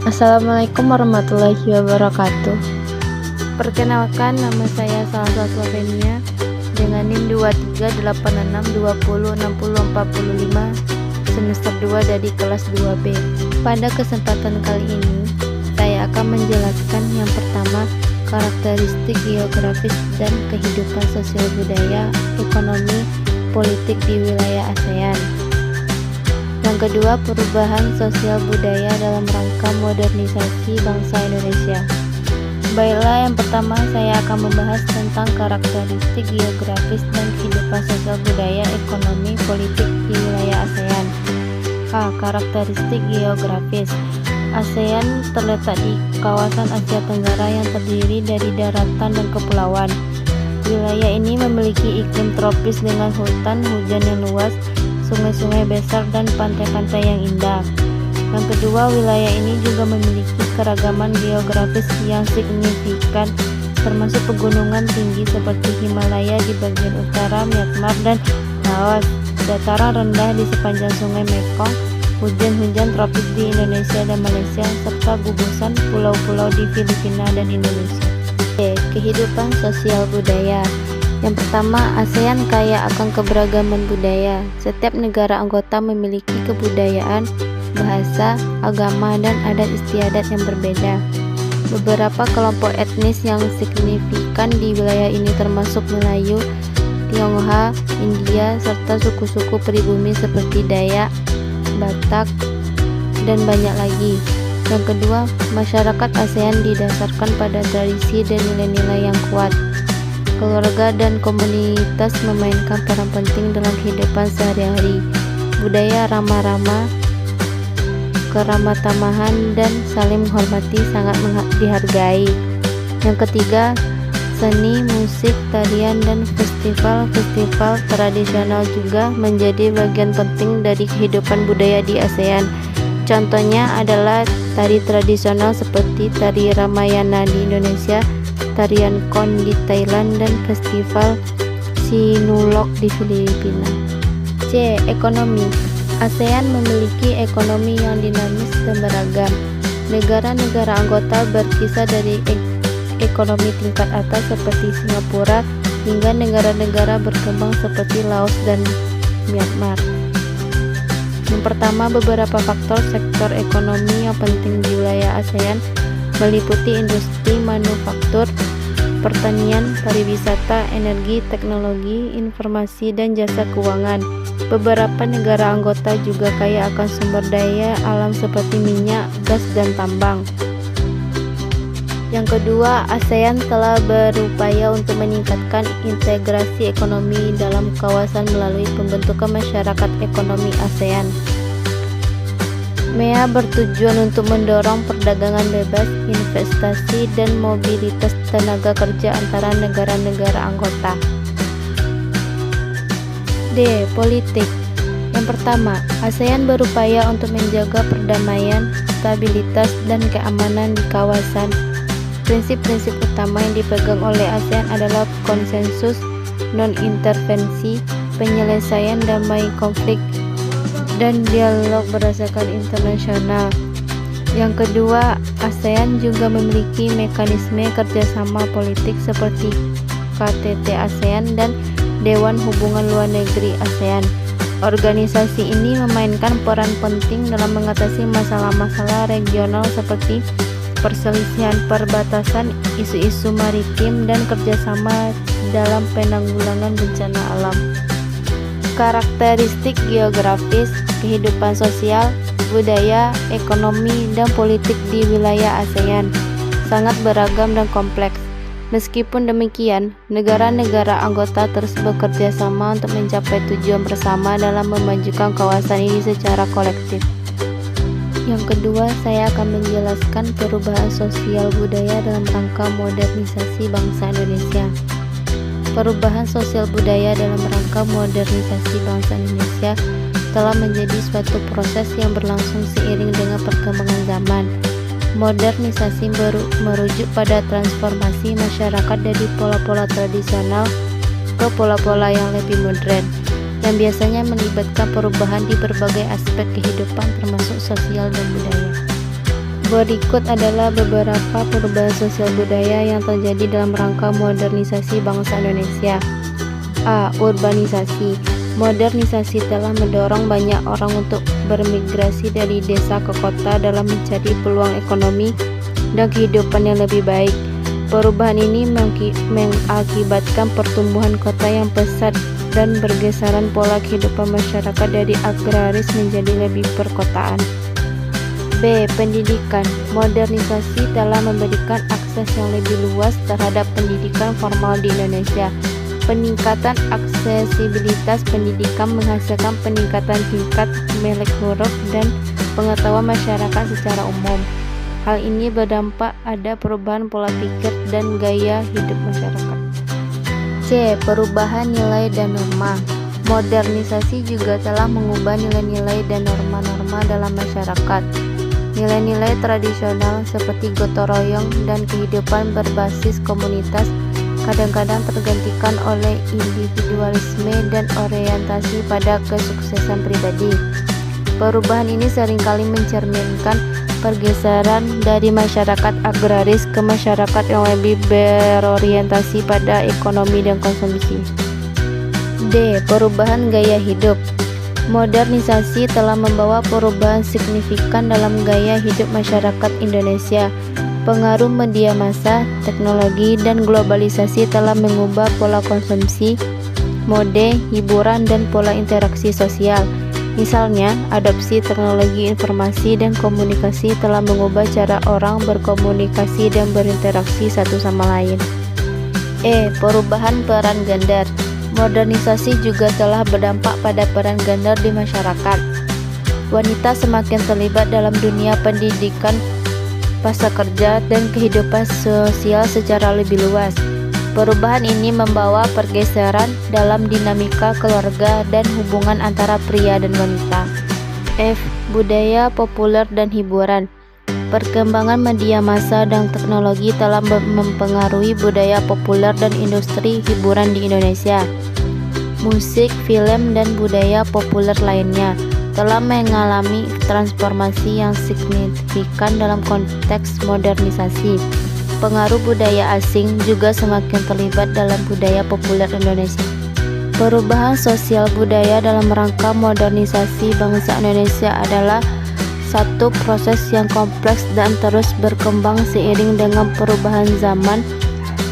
Assalamualaikum warahmatullahi wabarakatuh. Perkenalkan, nama saya Salsa Slovenia dengan NIM 2386206045 semester 2 dari kelas 2B. Pada kesempatan kali ini, saya akan menjelaskan yang pertama, karakteristik geografis dan kehidupan sosial budaya, ekonomi, politik di wilayah ASEAN. Yang kedua, perubahan sosial budaya dalam rangka modernisasi bangsa Indonesia. Baiklah, yang pertama saya akan membahas tentang karakteristik geografis dan kehidupan sosial budaya, ekonomi, politik di wilayah ASEAN. Karakteristik geografis. ASEAN terletak di kawasan Asia Tenggara yang terdiri dari daratan dan kepulauan. Wilayah ini memiliki iklim tropis dengan hutan hujan yang luas, sungai-sungai besar dan pantai-pantai yang indah. Yang kedua, wilayah ini juga memiliki keragaman geografis yang signifikan, termasuk pegunungan tinggi seperti Himalaya di bagian utara Myanmar dan Laos, dataran rendah di sepanjang sungai Mekong, hujan-hujan tropis di Indonesia dan Malaysia, serta gugusan pulau-pulau di Filipina dan Indonesia. Kehidupan sosial budaya. Yang pertama, ASEAN kaya akan keberagaman budaya. Setiap negara anggota memiliki kebudayaan, bahasa, agama, dan adat istiadat yang berbeda. Beberapa kelompok etnis yang signifikan di wilayah ini termasuk Melayu, Tionghoa, India, serta suku-suku pribumi seperti Dayak, Batak, dan banyak lagi. Yang kedua, masyarakat ASEAN didasarkan pada tradisi dan nilai-nilai yang kuat. Keluarga dan komunitas memainkan peran penting dalam kehidupan sehari-hari. Budaya ramah-ramah, keramah tamahan, dan saling menghormati sangat dihargai. Yang ketiga, seni, musik, tarian, dan festival-festival tradisional juga menjadi bagian penting dari kehidupan budaya di ASEAN. Contohnya adalah tari tradisional seperti tari Ramayana di Indonesia, tarian Kon di Thailand, dan festival Sinulog di Filipina. Ekonomi. ASEAN memiliki ekonomi yang dinamis dan beragam. Negara-negara anggota berkisar dari ekonomi tingkat atas seperti Singapura hingga negara-negara berkembang seperti Laos dan Myanmar. Yang pertama, beberapa faktor sektor ekonomi yang penting di wilayah ASEAN meliputi industri manufaktur, pertanian, pariwisata, energi, teknologi, informasi, dan jasa keuangan. Beberapa negara anggota juga kaya akan sumber daya alam seperti minyak, gas, dan tambang. Yang kedua, ASEAN telah berupaya untuk meningkatkan integrasi ekonomi dalam kawasan melalui pembentukan masyarakat ekonomi ASEAN. MEA bertujuan untuk mendorong perdagangan bebas, investasi, dan mobilitas tenaga kerja antara negara-negara anggota. Politik. Yang pertama, ASEAN berupaya untuk menjaga perdamaian, stabilitas, dan keamanan di kawasan. Prinsip-prinsip utama yang dipegang oleh ASEAN adalah konsensus, non-intervensi, penyelesaian damai konflik, dan dialog berdasarkan internasional. Yang kedua, ASEAN juga memiliki mekanisme kerjasama politik seperti KTT ASEAN dan Dewan Hubungan Luar Negeri ASEAN. Organisasi ini memainkan peran penting dalam mengatasi masalah-masalah regional seperti perselisihan perbatasan, isu-isu maritim, dan kerjasama dalam penanggulangan bencana alam. Karakteristik geografis, kehidupan sosial, budaya, ekonomi, dan politik di wilayah ASEAN sangat beragam dan kompleks. Meskipun demikian, negara-negara anggota terus bekerja sama untuk mencapai tujuan bersama dalam memajukan kawasan ini secara kolektif. Yang kedua, saya akan menjelaskan perubahan sosial budaya dalam rangka modernisasi bangsa Indonesia. Perubahan sosial budaya dalam rangka modernisasi bangsa Indonesia telah menjadi suatu proses yang berlangsung seiring dengan perkembangan zaman. Modernisasi merujuk pada transformasi masyarakat dari pola-pola tradisional ke pola-pola yang lebih modern, yang biasanya melibatkan perubahan di berbagai aspek kehidupan termasuk sosial dan budaya. Berikut adalah beberapa perubahan sosial budaya yang terjadi dalam rangka modernisasi bangsa Indonesia. A. Urbanisasi. Modernisasi telah mendorong banyak orang untuk bermigrasi dari desa ke kota dalam mencari peluang ekonomi dan kehidupan yang lebih baik. Perubahan ini mengakibatkan pertumbuhan kota yang pesat dan bergeseran pola kehidupan masyarakat dari agraris menjadi lebih perkotaan. B. Pendidikan. Modernisasi telah memberikan akses yang lebih luas terhadap pendidikan formal di Indonesia. Peningkatan aksesibilitas pendidikan menghasilkan peningkatan tingkat melek huruf dan pengetahuan masyarakat secara umum. Hal ini berdampak ada perubahan pola pikir dan gaya hidup masyarakat. C. Perubahan nilai dan norma. Modernisasi juga telah mengubah nilai-nilai dan norma-norma dalam masyarakat. Nilai-nilai tradisional seperti gotong royong dan kehidupan berbasis komunitas kadang-kadang tergantikan oleh individualisme dan orientasi pada kesuksesan pribadi. Perubahan ini seringkali mencerminkan pergeseran dari masyarakat agraris ke masyarakat yang lebih berorientasi pada ekonomi dan konsumsi. D. Perubahan gaya hidup. Modernisasi telah membawa perubahan signifikan dalam gaya hidup masyarakat Indonesia. Pengaruh media massa, teknologi, dan globalisasi telah mengubah pola konsumsi, mode, hiburan, dan pola interaksi sosial. Misalnya, adopsi teknologi informasi dan komunikasi telah mengubah cara orang berkomunikasi dan berinteraksi satu sama lain. E. Perubahan peran gender. Modernisasi juga telah berdampak pada peran gender di masyarakat. Wanita semakin terlibat dalam dunia pendidikan, pasca kerja, dan kehidupan sosial secara lebih luas. Perubahan ini membawa pergeseran dalam dinamika keluarga dan hubungan antara pria dan wanita. F. Budaya populer dan hiburan. Perkembangan media massa dan teknologi telah mempengaruhi budaya populer dan industri hiburan di Indonesia. Musik, film, dan budaya populer lainnya telah mengalami transformasi yang signifikan dalam konteks modernisasi. Pengaruh budaya asing juga semakin terlibat dalam budaya populer Indonesia. Perubahan sosial budaya dalam rangka modernisasi bangsa Indonesia adalah satu proses yang kompleks dan terus berkembang seiring dengan perubahan zaman.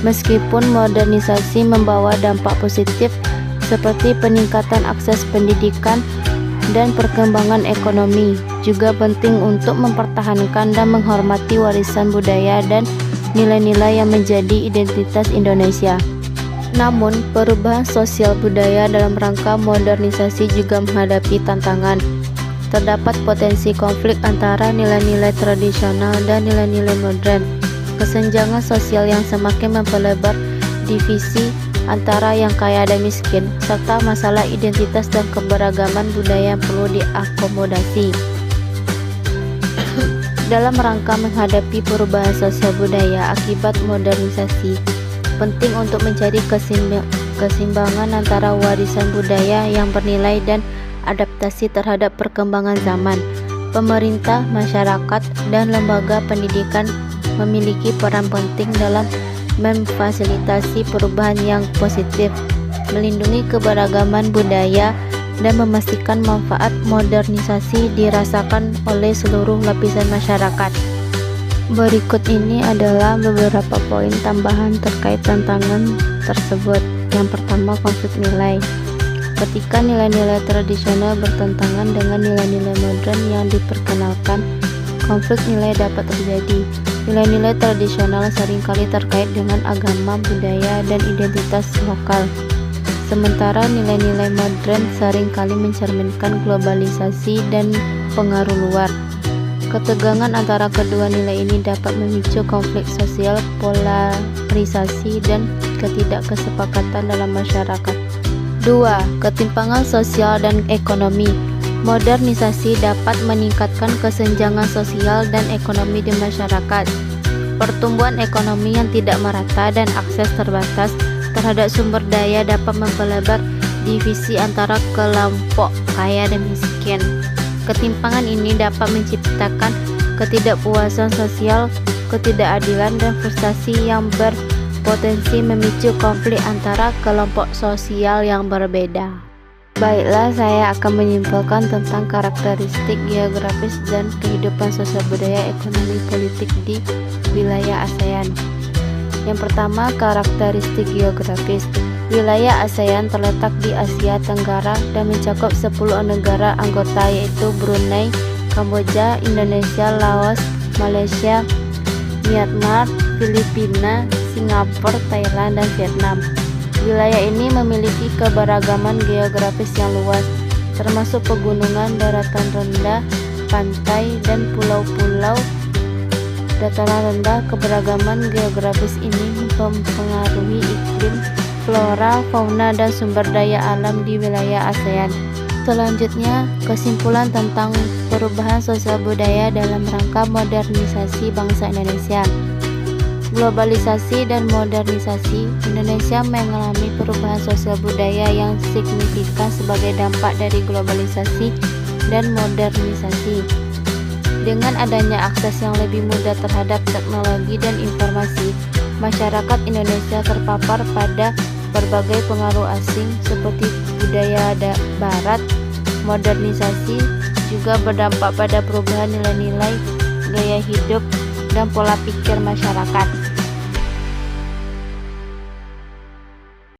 Meskipun modernisasi membawa dampak positif seperti peningkatan akses pendidikan dan perkembangan ekonomi, juga penting untuk mempertahankan dan menghormati warisan budaya dan nilai-nilai yang menjadi identitas Indonesia. Namun, perubahan sosial budaya dalam rangka modernisasi juga menghadapi tantangan. Terdapat potensi konflik antara nilai-nilai tradisional dan nilai-nilai modern. Kesenjangan sosial yang semakin memperlebar divisi antara yang kaya dan miskin, serta masalah identitas dan keberagaman budaya yang perlu diakomodasi. Dalam rangka menghadapi perubahan sosial budaya akibat modernisasi, penting untuk mencari keseimbangan antara warisan budaya yang bernilai dan adaptasi terhadap perkembangan zaman. Pemerintah, masyarakat, dan lembaga pendidikan memiliki peran penting dalam memfasilitasi perubahan yang positif, melindungi keberagaman budaya, dan memastikan manfaat modernisasi dirasakan oleh seluruh lapisan masyarakat. Berikut ini adalah beberapa poin tambahan terkait tantangan tersebut. Yang pertama, konflik nilai. Ketika nilai-nilai tradisional bertentangan dengan nilai-nilai modern yang diperkenalkan, konflik nilai dapat terjadi. Nilai-nilai tradisional seringkali terkait dengan agama, budaya, dan identitas lokal. Sementara nilai-nilai modern seringkali mencerminkan globalisasi dan pengaruh luar. Ketegangan antara kedua nilai ini dapat memicu konflik sosial, polarisasi, dan ketidakkesepakatan dalam masyarakat. 2. Ketimpangan sosial dan ekonomi. Modernisasi dapat meningkatkan kesenjangan sosial dan ekonomi di masyarakat. Pertumbuhan ekonomi yang tidak merata dan akses terbatas terhadap sumber daya dapat memperlebar divisi antara kelompok kaya dan miskin. Ketimpangan ini dapat menciptakan ketidakpuasan sosial, ketidakadilan, dan frustasi yang berpotensi memicu konflik antara kelompok sosial yang berbeda. Baiklah, saya akan menyimpulkan tentang karakteristik geografis dan kehidupan sosial budaya ekonomi politik di wilayah ASEAN. Yang pertama, karakteristik geografis. Wilayah ASEAN terletak di Asia Tenggara dan mencakup 10 negara anggota, yaitu Brunei, Kamboja, Indonesia, Laos, Malaysia, Myanmar, Filipina, Singapura, Thailand, dan Vietnam. Wilayah ini memiliki keberagaman geografis yang luas, termasuk pegunungan, daratan rendah, pantai, dan pulau-pulau. Dataran rendah. Keberagaman geografis ini mempengaruhi iklim, flora, fauna, dan sumber daya alam di wilayah ASEAN. Selanjutnya, kesimpulan tentang perubahan sosial budaya dalam rangka modernisasi bangsa Indonesia. Globalisasi dan modernisasi. Indonesia mengalami perubahan sosial budaya yang signifikan sebagai dampak dari globalisasi dan modernisasi. Dengan adanya akses yang lebih mudah terhadap teknologi dan informasi, masyarakat Indonesia terpapar pada berbagai pengaruh asing seperti budaya barat. Modernisasi juga berdampak pada perubahan nilai-nilai, gaya hidup, dan pola pikir masyarakat.